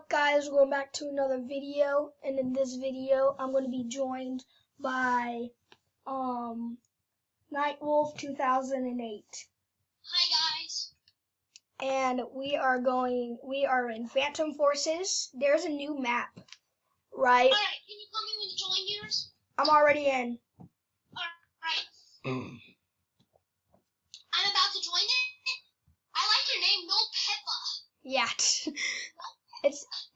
up, guys? Going back to another video, and in this video I'm going to be joined by Nightwolf 2008. Hi guys. And we are in Phantom Forces. There's a new map, right? Alright, can you tell me when to join yours? I'm already in. Alright. I'm about to join it. I like your name, No Peppa. Yeah.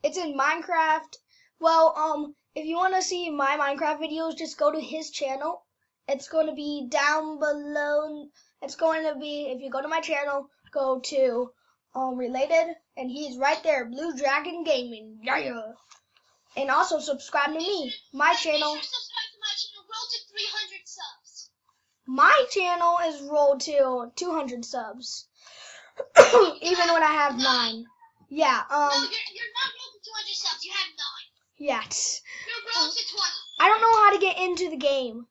It's in Minecraft. Well, if you want to see my Minecraft videos, just go to his channel. It's going to be down below. It's going to be, if you go to my channel, go to related, and he's right there, Blue Dragon Gaming. Yeah. And also subscribe to me, my channel. Make sure to subscribe to my channel. Roll to 300 subs. My channel is rolled to 200 subs. Even when I have 9. Yeah, No, you're not rolled to 200 subs. You have 9. Yes. You're rolled to 20. I don't know how to get into the game.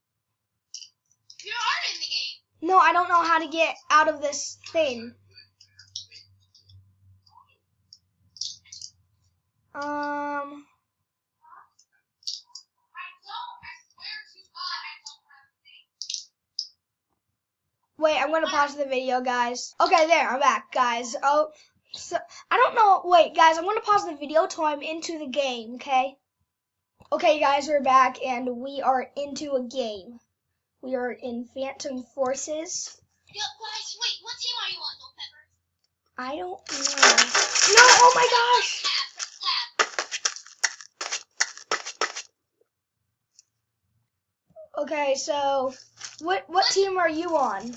You are in the game. No, I don't know how to get out of this thing. Wait, I'm gonna pause the video, guys. Okay, there, I'm back, guys. Oh, so I don't know. Wait, guys, I'm gonna pause the video till I'm into the game, okay? Okay, guys, we're back, and we are into a game. We are in Phantom Forces. Yo, guys, wait, what team are you on, No Pepper? I don't know. No, oh my gosh! Okay, so what team are you on? I'm on.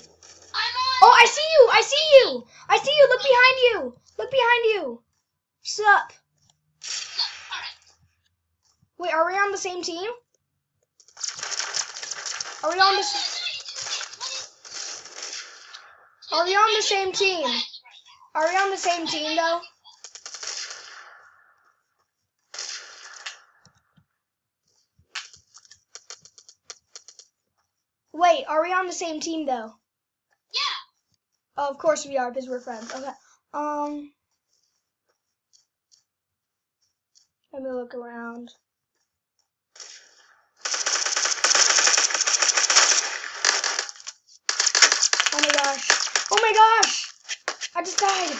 Oh, I see you! I see you! I see you! Look behind you! Look behind you! Sup? Alright. Wait, are we on the same team? Are we on the Are we on the same team? Are we on the same team though? Wait, are we on the same team though? Yeah. Oh, of course we are, because we're friends. Okay. Let me look around. Oh my gosh. Oh my gosh! I just died.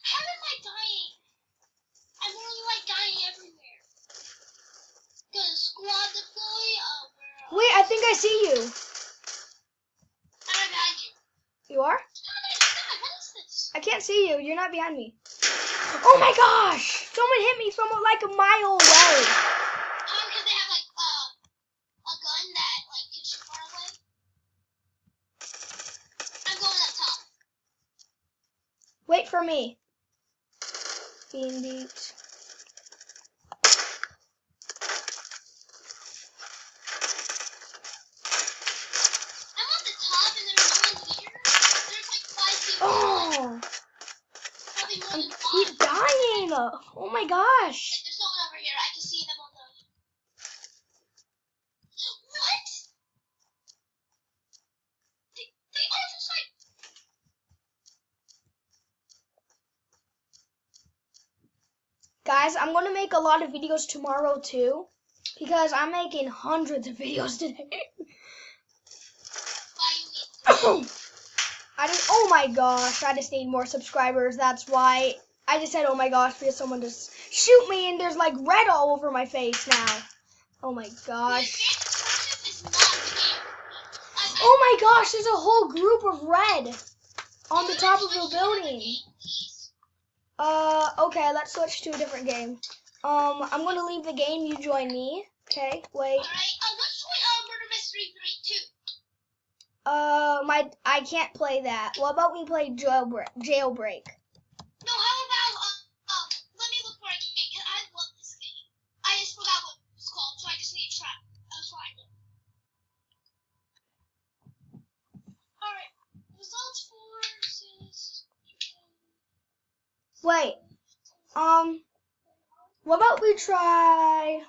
How am I dying? I'm really like dying everywhere. Gonna squad deploy. Wait, I think I see you. I'm behind you. You are? What is this? I can't see you. You're not behind me. Oh my gosh! Someone hit me from like a mile away. Because they have like a gun that like can shoot far away. I'm going up top. Wait for me. Being beat. I'm on the top and there's no one here. There's like 5 people. Oh! Probably more I than 5. keep dying. Oh my gosh. There's no one over here. I can see them on the... What? They all just like... Guys, I'm going to make a lot of videos tomorrow too, because I'm making hundreds of videos today. Oh my gosh, I just need more subscribers. That's why I just said oh my gosh, because someone just shoot me and there's like red all over my face now. Oh my gosh. Oh my gosh, there's a whole group of red on the top of the building. Okay, let's switch to a different game. I'm gonna leave the game, you join me. Okay, wait. Alright, let's play Murder Mystery 3 too. I can't play that. What about we play jailbreak? No, how about, let me look for a game, because I love this game. I just forgot what it's called, so I just need to find it. Alright, results forces. Wait, what about we try?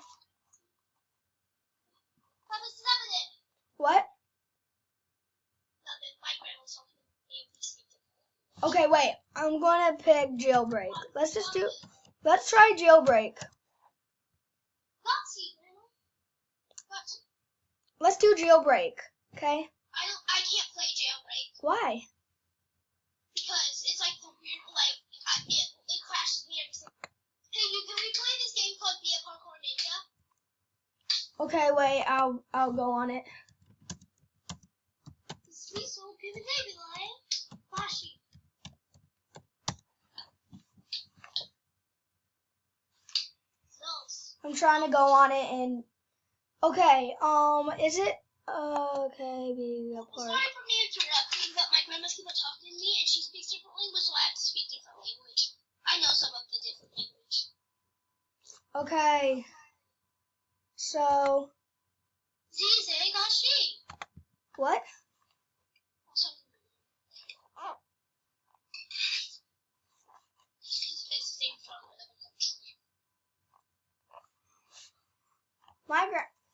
What? Okay, wait. I'm gonna pick jailbreak. Let's try jailbreak. Let's do jailbreak, okay? I can't play jailbreak. Why? Because it's like the weird, like, it crashes me every single time. Hey, can we play this game called Be a Parkour Ninja? Okay, wait, I'll go on it. Sweet soul pivot baby lion. Flashy. I'm trying to go on it and okay, is it okay, be a part. Sorry for me interrupting, but my grandma's keep on talking to me and she speaks different language, so I have to speak different language. I know some of the different language. Okay. So Zize-gashi. what?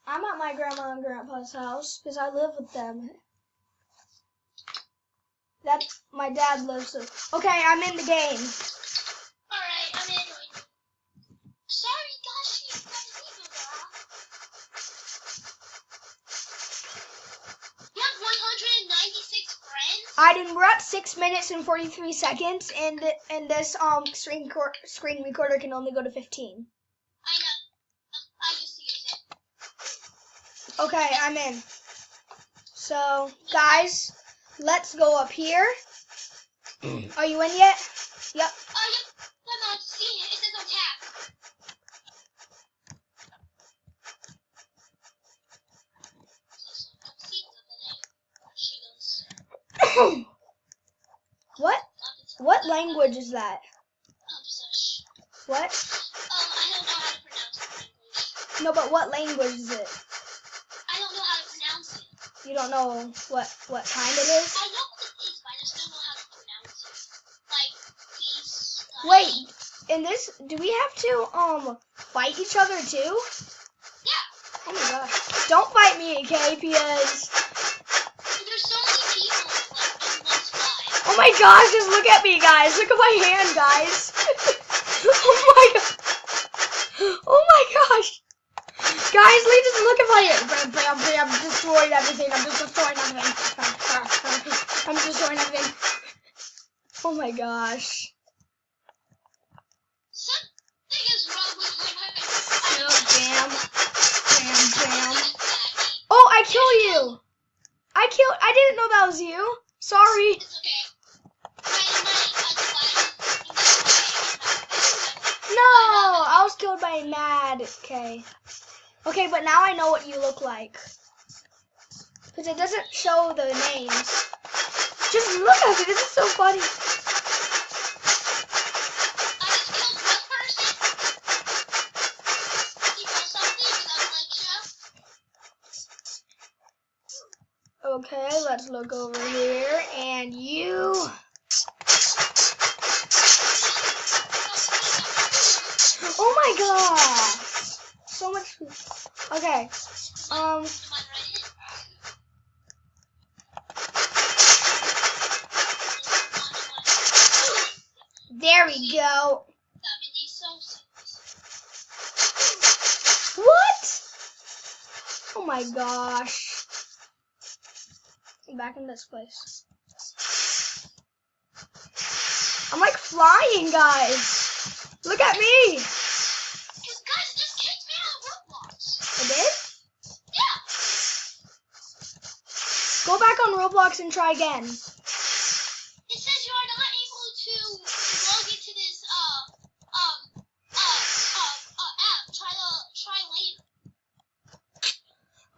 I'm at my grandma and grandpa's house because I live with them. My dad lives there. Okay, I'm in the game. Alright, I'm in. Sorry, Gashi. You have 196 friends? I didn't. We're at 6 minutes and 43 seconds, and this screen recorder can only go to 15. I know. I used to use it. Okay, I'm in. So, guys, let's go up here. Are you in yet? Yep. Yep. I'm on. See, it says on tap. What language is that? What? I don't know how to pronounce the language. No, but what language is it? I don't know how to pronounce it. You don't know what kind it is? I know what it is, but I just don't know how to pronounce it. Wait, in this, do we have to fight each other too? Yeah. Oh my gosh! Don't fight me, okay? Because there's so many people in one spot. oh my gosh! Just look at me, guys. Look at my hand, guys. Oh my god! Oh my gosh! Guys, just look at my hand. I'm destroying everything. I'm just destroying everything. I'm destroying everything. Oh my gosh. Something is wrong with Jam. Oh, I killed you. I didn't know that was you. Sorry. It's okay. No, I was killed by Mad. Okay, but now I know what you look like. Because it doesn't show the names. Just look at it. This is so funny. Okay, let's look over here, and you. Oh my god! So much food. Okay. There we go. What? Oh my gosh. I'm back in this place. I'm like flying, guys. Look at me. Guys, it just kicked me out of Roblox. It did? Yeah. Go back on Roblox and try again. It says you are not able to log into this app. Try later.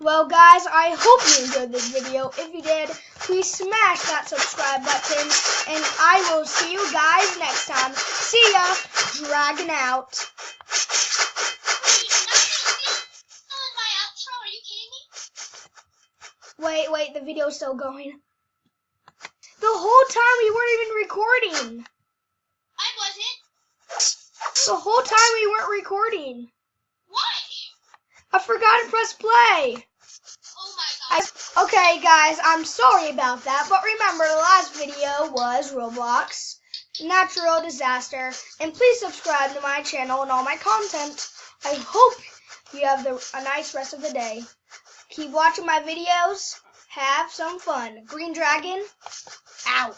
Well, guys, I hope you enjoyed this video. If you did, please smash that subscribe button, and I will see you guys next time. See ya. Dragon out. My outro? Are you kidding me? Wait, the video's still going. The whole time we weren't even recording. I wasn't. The whole time we weren't recording. Why? I forgot to press play. Oh my god. Okay, guys, I'm sorry about that, but remember the last video was Roblox, natural disaster, and please subscribe to my channel and all my content. I hope you have a nice rest of the day. Keep watching my videos. Have some fun. Green Dragon, out.